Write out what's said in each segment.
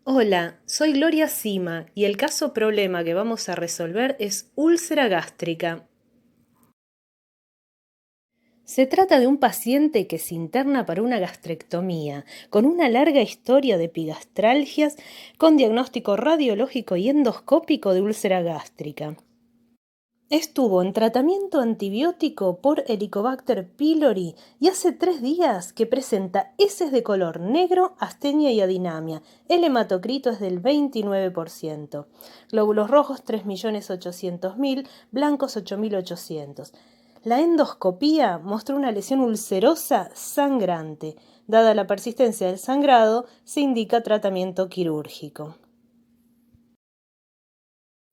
Hola, soy Gloria Sima y el caso problema que vamos a resolver es úlcera gástrica. Se trata de un paciente que se interna para una gastrectomía, con una larga historia de epigastralgias, con diagnóstico radiológico y endoscópico de úlcera gástrica. Estuvo en tratamiento antibiótico por Helicobacter pylori y hace 3 días que presenta heces de color negro, astenia y adinamia. El hematocrito es del 29%. Glóbulos rojos 3.800.000, blancos 8.800. La endoscopía mostró una lesión ulcerosa sangrante. Dada la persistencia del sangrado, se indica tratamiento quirúrgico.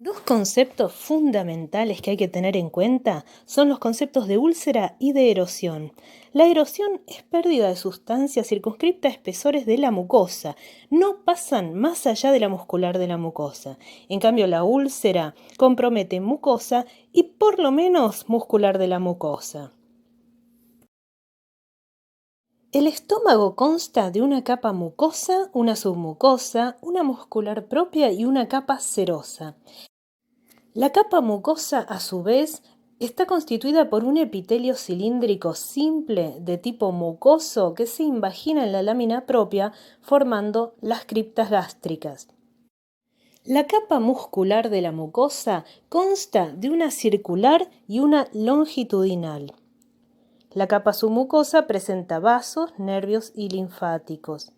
Dos conceptos fundamentales que hay que tener en cuenta son los conceptos de úlcera y de erosión. La erosión es pérdida de sustancia circunscripta a espesores de la mucosa, no pasan más allá de la muscular de la mucosa. En cambio, la úlcera compromete mucosa y por lo menos muscular de la mucosa. El estómago consta de una capa mucosa, una submucosa, una muscular propia y una capa serosa. La capa mucosa, a su vez, está constituida por un epitelio cilíndrico simple de tipo mucoso que se invagina en la lámina propia, formando las criptas gástricas. La capa muscular de la mucosa consta de una circular y una longitudinal. La capa submucosa presenta vasos, nervios y linfáticos.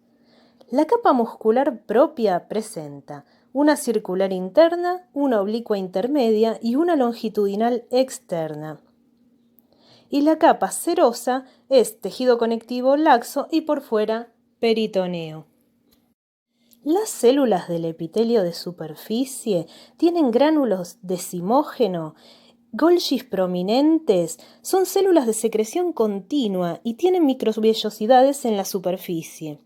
La capa muscular propia presenta una circular interna, una oblicua intermedia y una longitudinal externa. Y la capa serosa es tejido conectivo laxo y por fuera peritoneo. Las células del epitelio de superficie tienen gránulos de zimógeno. Golgis prominentes son células de secreción continua y tienen microvellosidades en la superficie.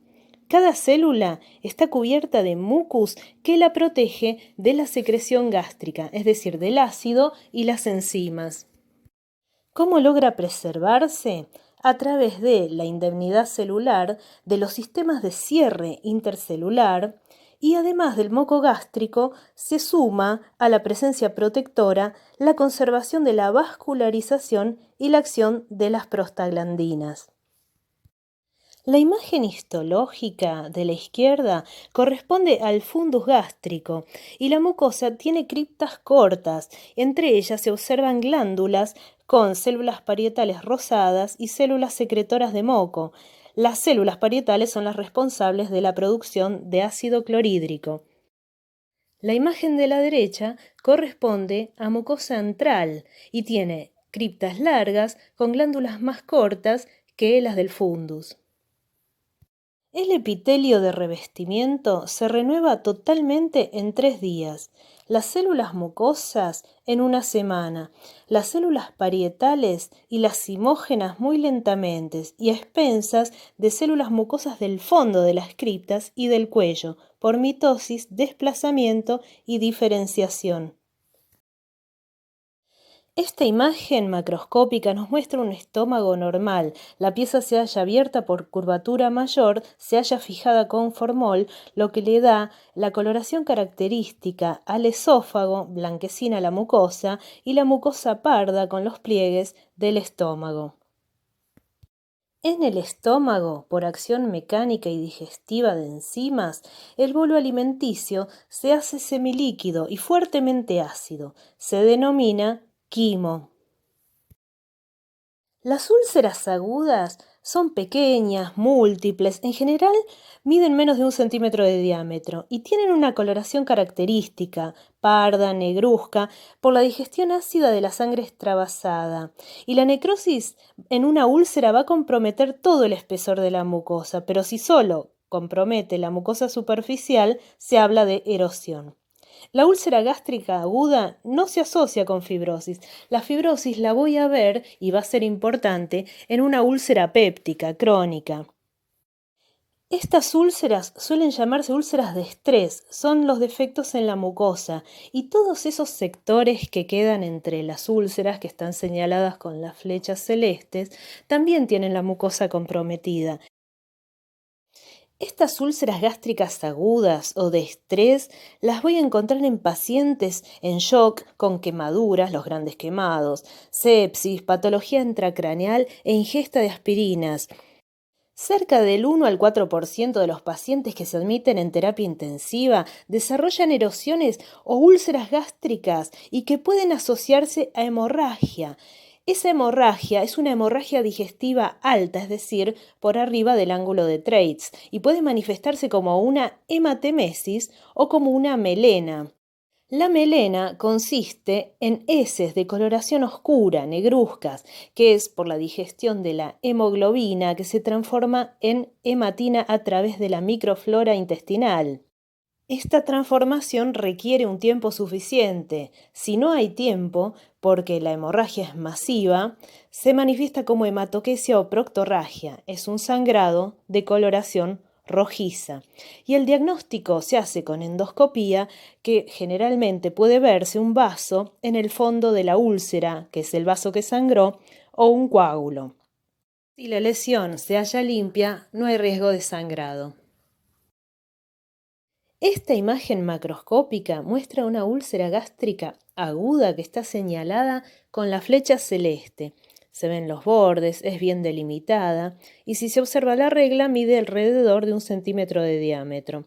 Cada célula está cubierta de mucus que la protege de la secreción gástrica, es decir, del ácido y las enzimas. ¿Cómo logra preservarse? A través de la indemnidad celular, de los sistemas de cierre intercelular y además del moco gástrico, se suma a la presencia protectora la conservación de la vascularización y la acción de las prostaglandinas. La imagen histológica de la izquierda corresponde al fundus gástrico y la mucosa tiene criptas cortas. Entre ellas se observan glándulas con células parietales rosadas y células secretoras de moco. Las células parietales son las responsables de la producción de ácido clorhídrico. La imagen de la derecha corresponde a mucosa antral y tiene criptas largas con glándulas más cortas que las del fundus. El epitelio de revestimiento se renueva totalmente en 3 días, las células mucosas en una semana, las células parietales y las zimógenas muy lentamente y a expensas de células mucosas del fondo de las criptas y del cuello, por mitosis, desplazamiento y diferenciación. Esta imagen macroscópica nos muestra un estómago normal. La pieza se halla abierta por curvatura mayor, se halla fijada con formol, lo que le da la coloración característica al esófago, blanquecina la mucosa, y la mucosa parda con los pliegues del estómago. En el estómago, por acción mecánica y digestiva de enzimas, el bolo alimenticio se hace semilíquido y fuertemente ácido. Se denomina quimo. Las úlceras agudas son pequeñas, múltiples, en general miden menos de 1 centímetro de diámetro y tienen una coloración característica, parda, negruzca, por la digestión ácida de la sangre extravasada. Y la necrosis en una úlcera va a comprometer todo el espesor de la mucosa, pero si solo compromete la mucosa superficial, se habla de erosión. La úlcera gástrica aguda no se asocia con fibrosis. La fibrosis la voy a ver, y va a ser importante, en una úlcera péptica crónica. Estas úlceras suelen llamarse úlceras de estrés, son los defectos en la mucosa y todos esos sectores que quedan entre las úlceras que están señaladas con las flechas celestes también tienen la mucosa comprometida. Estas úlceras gástricas agudas o de estrés las voy a encontrar en pacientes en shock con quemaduras, los grandes quemados, sepsis, patología intracraneal e ingesta de aspirinas. Cerca del 1 al 4% de los pacientes que se admiten en terapia intensiva desarrollan erosiones o úlceras gástricas y que pueden asociarse a hemorragia. Esa hemorragia es una hemorragia digestiva alta, es decir, por arriba del ángulo de Treitz, y puede manifestarse como una hematemesis o como una melena. La melena consiste en heces de coloración oscura, negruzcas, que es por la digestión de la hemoglobina que se transforma en hematina a través de la microflora intestinal. Esta transformación requiere un tiempo suficiente. Si no hay tiempo, porque la hemorragia es masiva, se manifiesta como hematoquesia o proctorragia. Es un sangrado de coloración rojiza. Y el diagnóstico se hace con endoscopía, que generalmente puede verse un vaso en el fondo de la úlcera, que es el vaso que sangró, o un coágulo. Si la lesión se halla limpia, no hay riesgo de sangrado. Esta imagen macroscópica muestra una úlcera gástrica aguda que está señalada con la flecha celeste. Se ven los bordes, es bien delimitada y si se observa la regla mide alrededor de 1 centímetro de diámetro.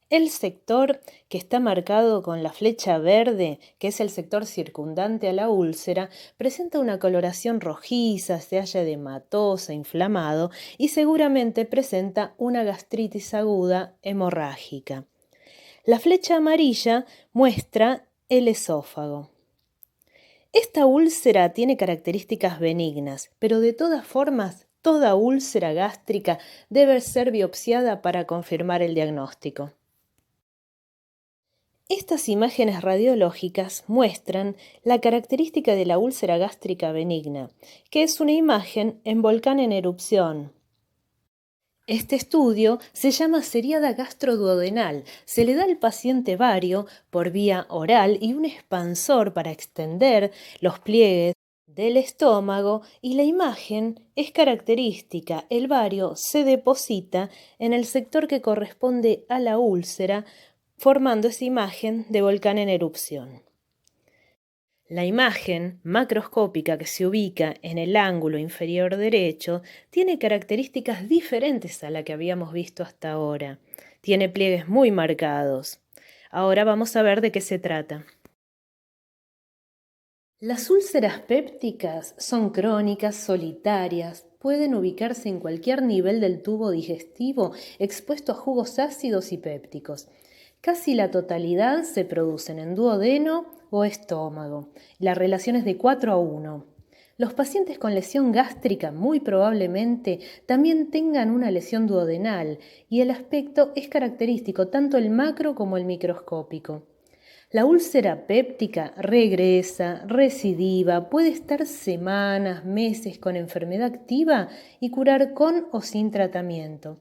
El sector que está marcado con la flecha verde, que es el sector circundante a la úlcera, presenta una coloración rojiza, se halla edematosa, inflamado y seguramente presenta una gastritis aguda hemorrágica. La flecha amarilla muestra el esófago. Esta úlcera tiene características benignas, pero de todas formas, toda úlcera gástrica debe ser biopsiada para confirmar el diagnóstico. Estas imágenes radiológicas muestran la característica de la úlcera gástrica benigna, que es una imagen en volcán en erupción. Este estudio se llama seriada gastroduodenal. Se le da al paciente bario por vía oral y un expansor para extender los pliegues del estómago y la imagen es característica. El bario se deposita en el sector que corresponde a la úlcera, formando esa imagen de volcán en erupción. La imagen macroscópica que se ubica en el ángulo inferior derecho tiene características diferentes a la que habíamos visto hasta ahora. Tiene pliegues muy marcados. Ahora vamos a ver de qué se trata. Las úlceras pépticas son crónicas, solitarias, pueden ubicarse en cualquier nivel del tubo digestivo expuesto a jugos ácidos y pépticos. Casi la totalidad se producen en duodeno o estómago. La relación es de 4-1. Los pacientes con lesión gástrica muy probablemente también tengan una lesión duodenal y el aspecto es característico tanto el macro como el microscópico. La úlcera péptica regresa, recidiva, puede estar semanas, meses con enfermedad activa y curar con o sin tratamiento.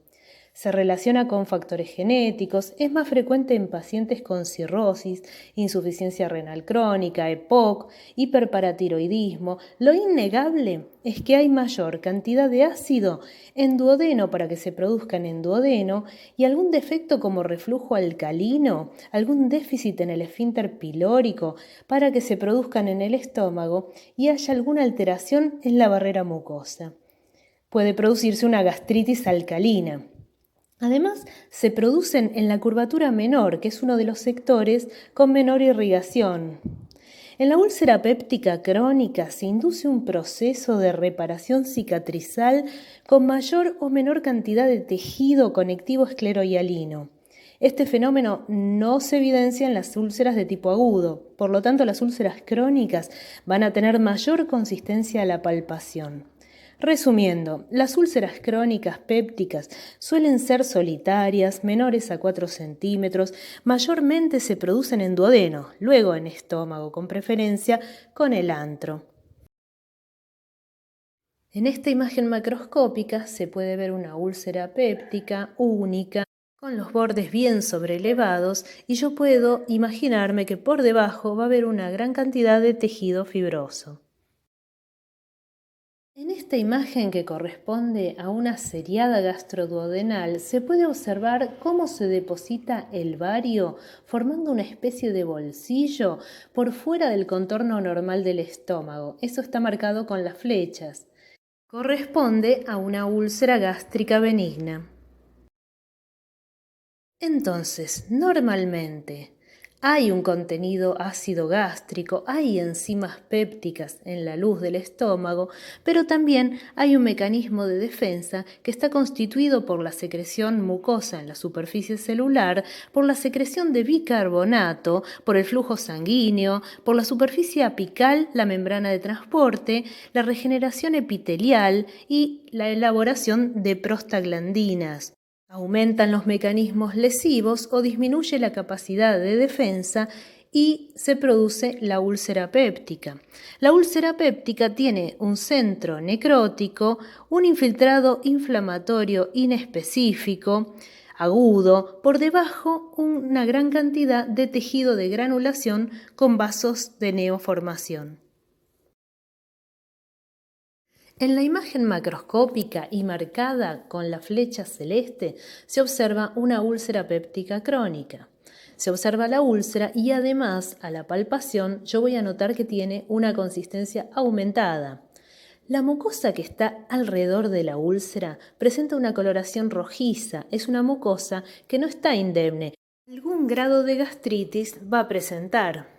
Se relaciona con factores genéticos, es más frecuente en pacientes con cirrosis, insuficiencia renal crónica, EPOC, hiperparatiroidismo. Lo innegable es que hay mayor cantidad de ácido en duodeno para que se produzcan en duodeno y algún defecto como reflujo alcalino, algún déficit en el esfínter pilórico para que se produzcan en el estómago y haya alguna alteración en la barrera mucosa. Puede producirse una gastritis alcalina. Además, se producen en la curvatura menor, que es uno de los sectores con menor irrigación. En la úlcera péptica crónica se induce un proceso de reparación cicatrizal con mayor o menor cantidad de tejido conectivo esclerohialino. Este fenómeno no se evidencia en las úlceras de tipo agudo, por lo tanto las úlceras crónicas van a tener mayor consistencia a la palpación. Resumiendo, las úlceras crónicas pépticas suelen ser solitarias, menores a 4 centímetros, mayormente se producen en duodeno, luego en estómago, con preferencia con el antro. En esta imagen macroscópica se puede ver una úlcera péptica única, con los bordes bien sobrelevados, y yo puedo imaginarme que por debajo va a haber una gran cantidad de tejido fibroso. En esta imagen que corresponde a una seriada gastroduodenal se puede observar cómo se deposita el bario formando una especie de bolsillo por fuera del contorno normal del estómago. Eso está marcado con las flechas. Corresponde a una úlcera gástrica benigna. Entonces, normalmente hay un contenido ácido gástrico, hay enzimas pépticas en la luz del estómago, pero también hay un mecanismo de defensa que está constituido por la secreción mucosa en la superficie celular, por la secreción de bicarbonato, por el flujo sanguíneo, por la superficie apical, la membrana de transporte, la regeneración epitelial y la elaboración de prostaglandinas. Aumentan los mecanismos lesivos o disminuye la capacidad de defensa y se produce la úlcera péptica. La úlcera péptica tiene un centro necrótico, un infiltrado inflamatorio inespecífico, agudo, por debajo una gran cantidad de tejido de granulación con vasos de neoformación. En la imagen macroscópica y marcada con la flecha celeste se observa una úlcera péptica crónica. Se observa la úlcera y además a la palpación yo voy a notar que tiene una consistencia aumentada. La mucosa que está alrededor de la úlcera presenta una coloración rojiza, es una mucosa que no está indemne. Algún grado de gastritis va a presentar.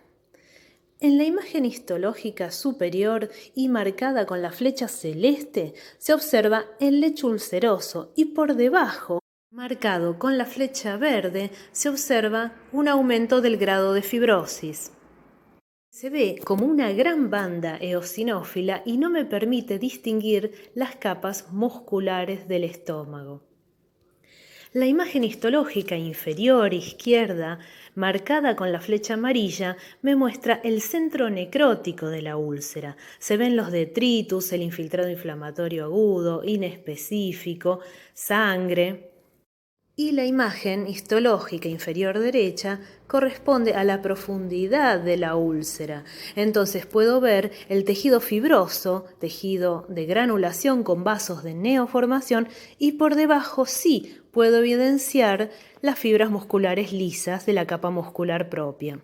En la imagen histológica superior y marcada con la flecha celeste se observa el lecho ulceroso y por debajo, marcado con la flecha verde, se observa un aumento del grado de fibrosis. Se ve como una gran banda eosinófila y no me permite distinguir las capas musculares del estómago. La imagen histológica inferior izquierda, marcada con la flecha amarilla, me muestra el centro necrótico de la úlcera. Se ven los detritus, el infiltrado inflamatorio agudo, inespecífico, sangre. Y la imagen histológica inferior derecha corresponde a la profundidad de la úlcera. Entonces puedo ver el tejido fibroso, tejido de granulación con vasos de neoformación, y por debajo sí puedo evidenciar las fibras musculares lisas de la capa muscular propia.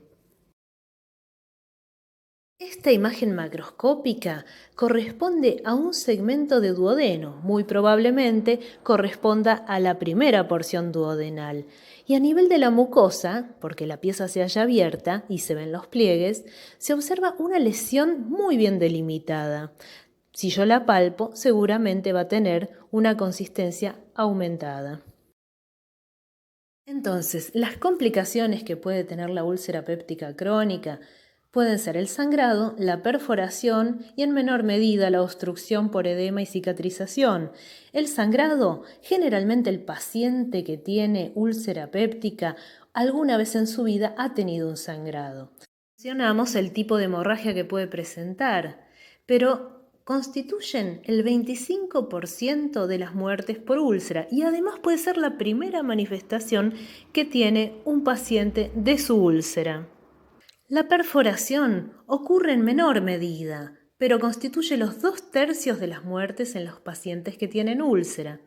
Esta imagen macroscópica corresponde a un segmento de duodeno, muy probablemente corresponda a la primera porción duodenal. Y a nivel de la mucosa, porque la pieza se halla abierta y se ven los pliegues, se observa una lesión muy bien delimitada. Si yo la palpo, seguramente va a tener una consistencia aumentada. Entonces, las complicaciones que puede tener la úlcera péptica crónica pueden ser el sangrado, la perforación y en menor medida la obstrucción por edema y cicatrización. El sangrado, generalmente el paciente que tiene úlcera péptica alguna vez en su vida ha tenido un sangrado. Mencionamos el tipo de hemorragia que puede presentar, pero constituyen el 25% de las muertes por úlcera y además puede ser la primera manifestación que tiene un paciente de su úlcera. La perforación ocurre en menor medida, pero constituye los 2/3 de las muertes en los pacientes que tienen úlcera.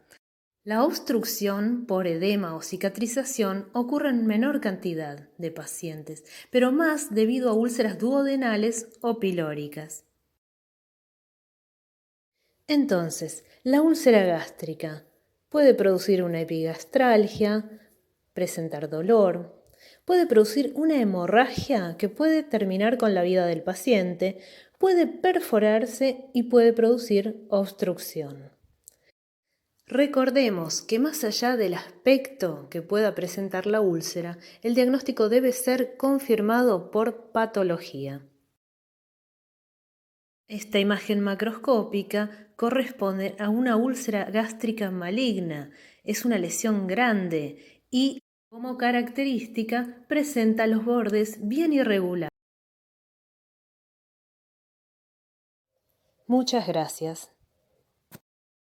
La obstrucción por edema o cicatrización ocurre en menor cantidad de pacientes, pero más debido a úlceras duodenales o pilóricas. Entonces, la úlcera gástrica puede producir una epigastralgia, presentar dolor, puede producir una hemorragia que puede terminar con la vida del paciente, puede perforarse y puede producir obstrucción. Recordemos que más allá del aspecto que pueda presentar la úlcera, el diagnóstico debe ser confirmado por patología. Esta imagen macroscópica corresponde a una úlcera gástrica maligna. Es una lesión grande y, como característica, presenta los bordes bien irregulares. Muchas gracias.